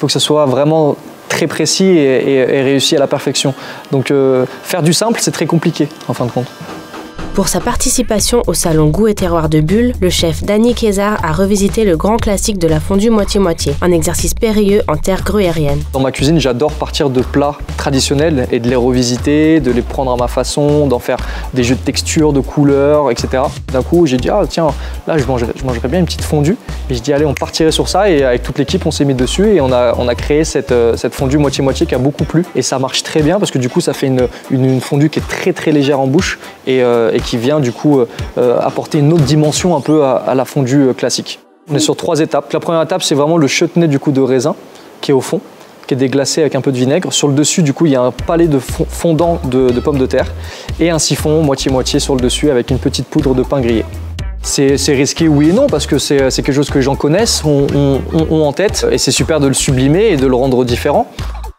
faut que ça soit vraiment très précis et réussi à la perfection. Donc faire du simple, c'est très compliqué en fin de compte. Pour sa participation au salon Goût et Terroir de Bulle, le chef Danny Kézard a revisité le grand classique de la fondue moitié-moitié, un exercice périlleux en terre gruyérienne. Dans ma cuisine, j'adore partir de plats traditionnels et de les revisiter, de les prendre à ma façon, d'en faire des jeux de texture, de couleurs, etc. D'un coup, j'ai dit, ah tiens, là je mangerais bien une petite fondue. Et je dis, allez, on partirait sur ça, et avec toute l'équipe, on s'est mis dessus et on a créé cette fondue moitié-moitié qui a beaucoup plu. Et ça marche très bien parce que du coup, ça fait une fondue qui est très légère en bouche et qui vient du coup apporter une autre dimension un peu à la fondue classique. On est sur 3 étapes. La première étape, c'est vraiment le chutney du coup de raisin qui est au fond, qui est déglacé avec un peu de vinaigre. Sur le dessus, du coup, il y a un palais de fondant de pommes de terre et un siphon moitié-moitié sur le dessus avec une petite poudre de pain grillé. C'est risqué, oui et non, parce que c'est quelque chose que les gens connaissent, ont en tête, et c'est super de le sublimer et de le rendre différent.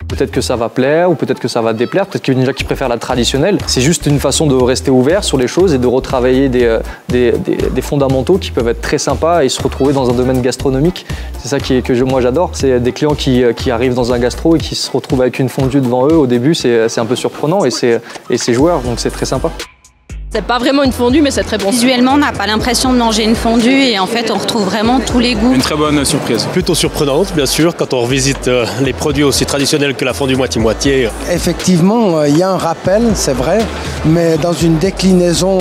Peut-être que ça va plaire ou peut-être que ça va déplaire, peut-être qu'il y a des gens qui préfèrent la traditionnelle. C'est juste une façon de rester ouvert sur les choses et de retravailler des fondamentaux qui peuvent être très sympas et se retrouver dans un domaine gastronomique. C'est ça que moi j'adore. C'est des clients qui arrivent dans un gastro et qui se retrouvent avec une fondue devant eux. Au début, c'est un peu surprenant et c'est joueur, donc c'est très sympa. C'est pas vraiment une fondue, mais c'est très bon. Visuellement, on n'a pas l'impression de manger une fondue et en fait, on retrouve vraiment tous les goûts. Une très bonne surprise. Plutôt surprenante, bien sûr, quand on revisite les produits aussi traditionnels que la fondue moitié-moitié. Effectivement, il y a un rappel, c'est vrai, mais dans une déclinaison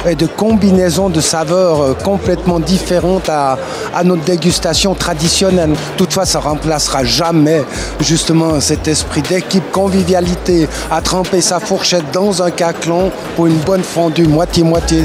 et de combinaison de saveurs complètement différentes à notre dégustation traditionnelle. Toutefois, ça ne remplacera jamais justement cet esprit d'équipe, convivialité, à tremper sa fourchette dans un caclon pour une bonne fondue moitié-moitié.